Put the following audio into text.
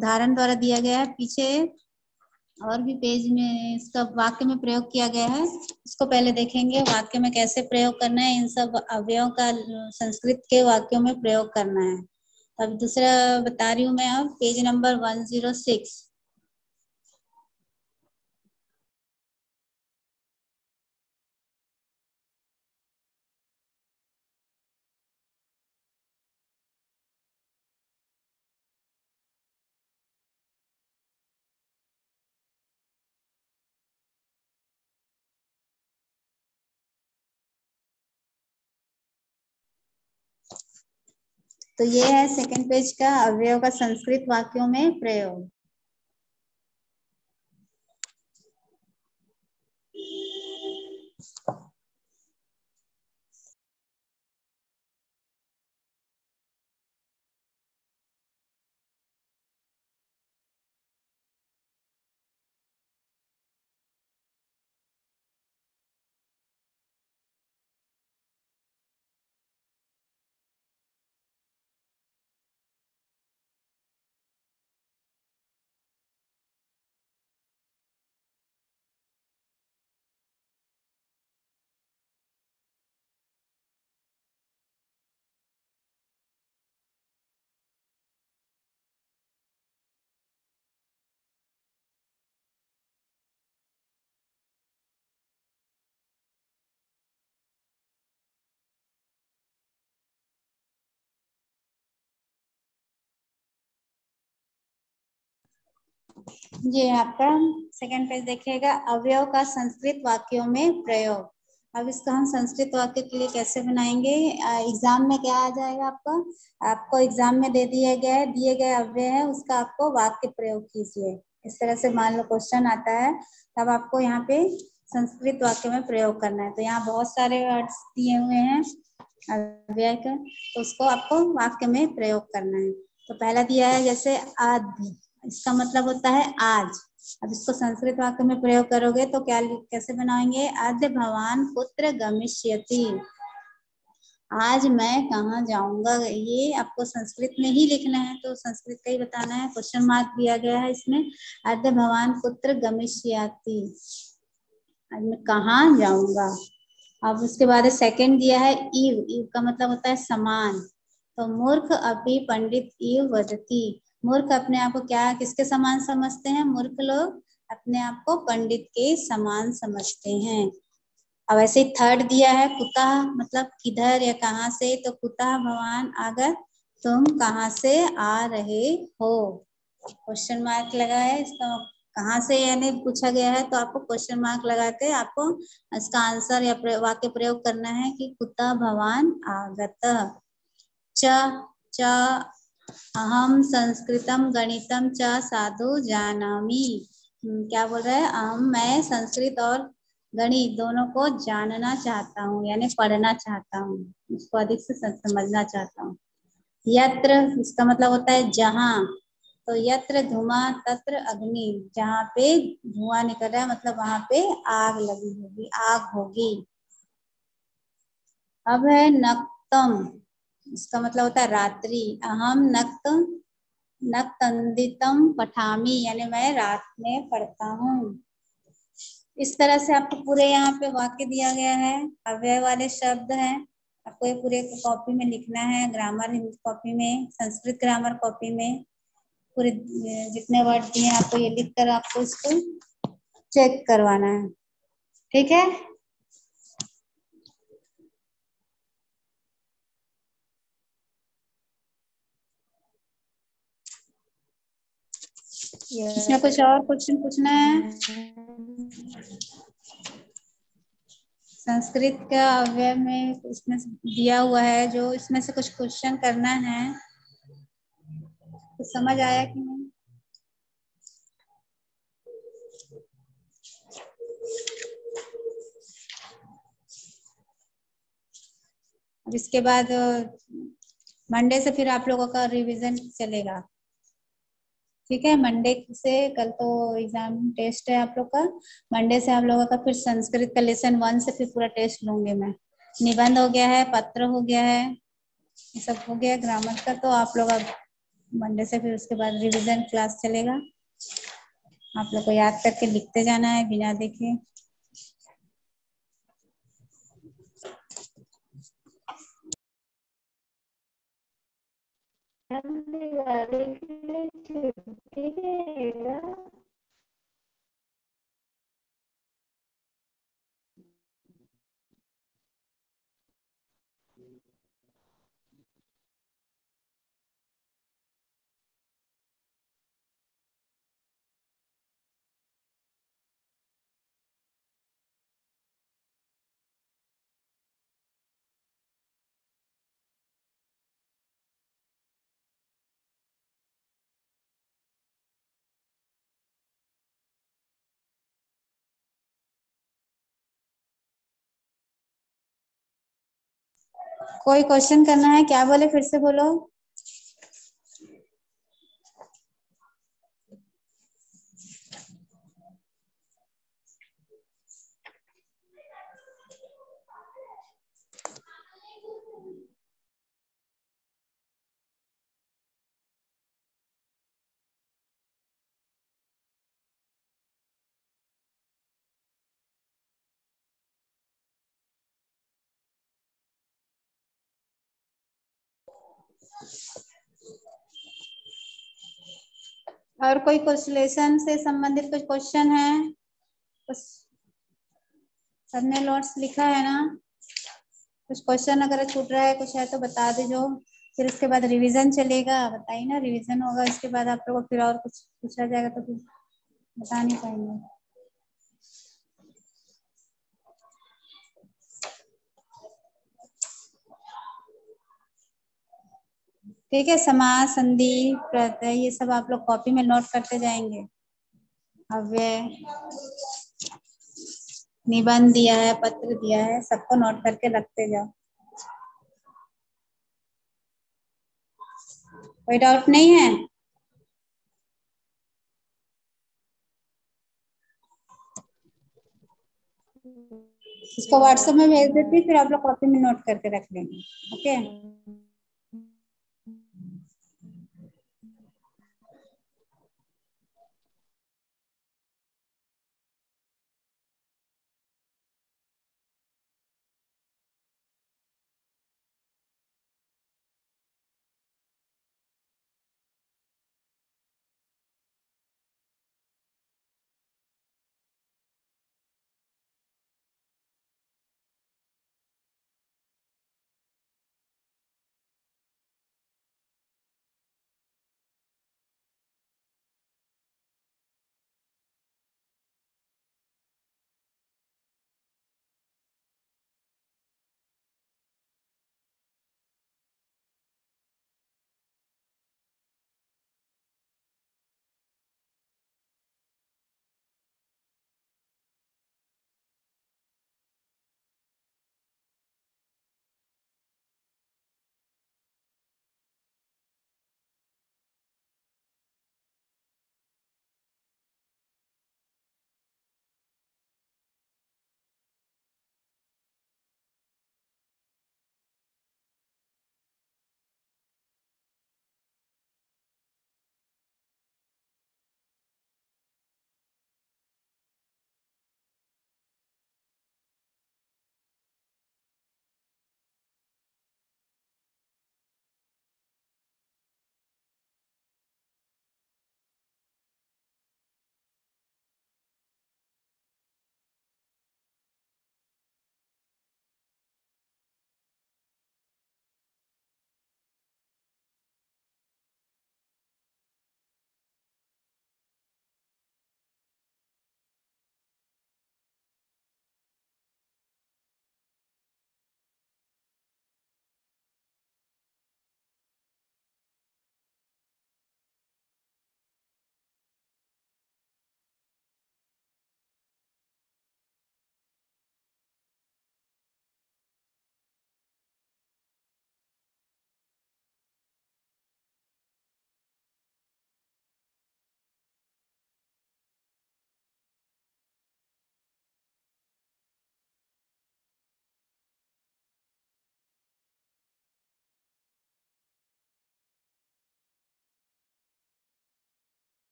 उदाहरण द्वारा दिया गया है। पीछे और भी पेज में इसका वाक्य में प्रयोग किया गया है, इसको पहले देखेंगे वाक्य में कैसे प्रयोग करना है। इन सब अवयवों का संस्कृत के वाक्यों में प्रयोग करना है। अब दूसरा बता रही हूँ मैं, अब पेज नंबर 106। तो ये है सेकंड पेज का अवयव का संस्कृत वाक्यों में प्रयोग। ये आपका सेकंड पेज देखिएगा, अवयव का संस्कृत वाक्यों में प्रयोग। अब इसका हम संस्कृत वाक्य के लिए कैसे बनाएंगे। एग्जाम में क्या आ जाएगा आपको एग्जाम में दे दिया गया है, दिए गए अव्यय है उसका आपको वाक्य प्रयोग कीजिए। इस तरह से मान लो क्वेश्चन आता है, तब आपको यहाँ पे संस्कृत वाक्य में प्रयोग करना है। तो यहाँ बहुत सारे वर्ड्स दिए हुए हैं अव्यय का, तो उसको आपको वाक्य में प्रयोग करना है। तो पहला दिया है जैसे आदि, इसका मतलब होता है आज। अब इसको संस्कृत वाक्य में प्रयोग करोगे तो क्या कैसे बनाएंगे। आद्य भवान पुत्र गमिष्यति, आज मैं कहाँ जाऊंगा, ये आपको संस्कृत में ही लिखना है, तो संस्कृत का ही बताना है। क्वेश्चन मार्क दिया गया है इसमें, आद्य भवान पुत्र गमिष्यति, आज मैं कहाँ जाऊंगा। अब उसके बाद सेकंड दिया है इव, इव का मतलब होता है समान। तो मूर्ख अपि पंडित इव वदति, मूर्ख अपने आप को क्या किसके समान समझते हैं, मूर्ख लोग अपने आप को पंडित के समान समझते हैं। अब ऐसे थर्ड दिया है कुतः, मतलब किधर या कहाँ से, तो कुतः भवान आगत, तुम कहाँ से आ रहे हो। क्वेश्चन मार्क लगा है, इसका कहाँ से यानी पूछा गया है, तो आपको क्वेश्चन मार्क लगा के आपको इसका आंसर या वाक्य प्रयोग करना है कि कुतः भवान आगत। च च अहम संस्कृतम गणितम च साधु जानामि, क्या बोल रहा है, मैं संस्कृत और गणित दोनों को जानना चाहता हूँ, यानी पढ़ना चाहता हूँ, उसको अधिक से समझना चाहता हूँ। यत्र, इसका मतलब होता है जहाँ, तो यत्र धुआं तत्र अग्नि, जहाँ पे धुआं निकल रहा है मतलब वहां पे आग लगी होगी, आग होगी। अब है नक्तम, इसका मतलब होता है रात्रि। अहम नक्तंदितम पठामी, यानी मैं रात में पढ़ता हूँ। इस तरह से आपको पूरे यहाँ पे वाक्य दिया गया है, अव्यय वाले शब्द हैं, आपको ये पूरे कॉपी में लिखना है, ग्रामर हिंदी कॉपी में, संस्कृत ग्रामर कॉपी में, पूरे जितने वर्ड दिए हैं आपको ये लिख कर आपको इसको चेक करवाना है, ठीक है। इसमें कुछ और क्वेश्चन पूछना है। संस्कृत का अव्यय में इसमें दिया हुआ है, जो इसमें से कुछ क्वेश्चन करना है, तो समझ आया कि नहीं। अब इसके बाद मंडे से फिर आप लोगों का रिवीजन चलेगा, ठीक है। मंडे से, कल तो एग्जाम टेस्ट है आप लोग का, मंडे से आप लोगों का फिर संस्कृत का लेसन 1 से फिर पूरा टेस्ट लूंगी मैं। निबंध हो गया है, पत्र हो गया है, ये सब हो गया ग्रामर का, तो आप लोग अब मंडे से फिर उसके बाद रिवीजन क्लास चलेगा। आप लोग को याद करके लिखते जाना है बिना देखे। कोई क्वेश्चन करना है क्या? बोले फिर से बोलो। और कोई क्वेश्चन से संबंधित कुछ क्वेश्चन है? कुछ सबने नोट्स लिखा है ना? कुछ क्वेश्चन अगर छूट रहा है कुछ है तो बता दीजिए। फिर उसके बाद रिवीजन चलेगा, बताइए ना, रिवीजन होगा इसके बाद आप लोगों को फिर और कुछ पूछा जाएगा तो फिर बता नहीं पाएंगे। ठीक है, समास, संधि, प्रत्यय, ये सब आप लोग कॉपी में नोट करते जाएंगे। अव्यय, निबंध दिया है, पत्र दिया है, सबको नोट करके रखते जाओ। कोई डाउट नहीं है? इसको व्हाट्सएप में भेज देती, फिर आप लोग कॉपी में नोट करके रख लेंगे। ओके।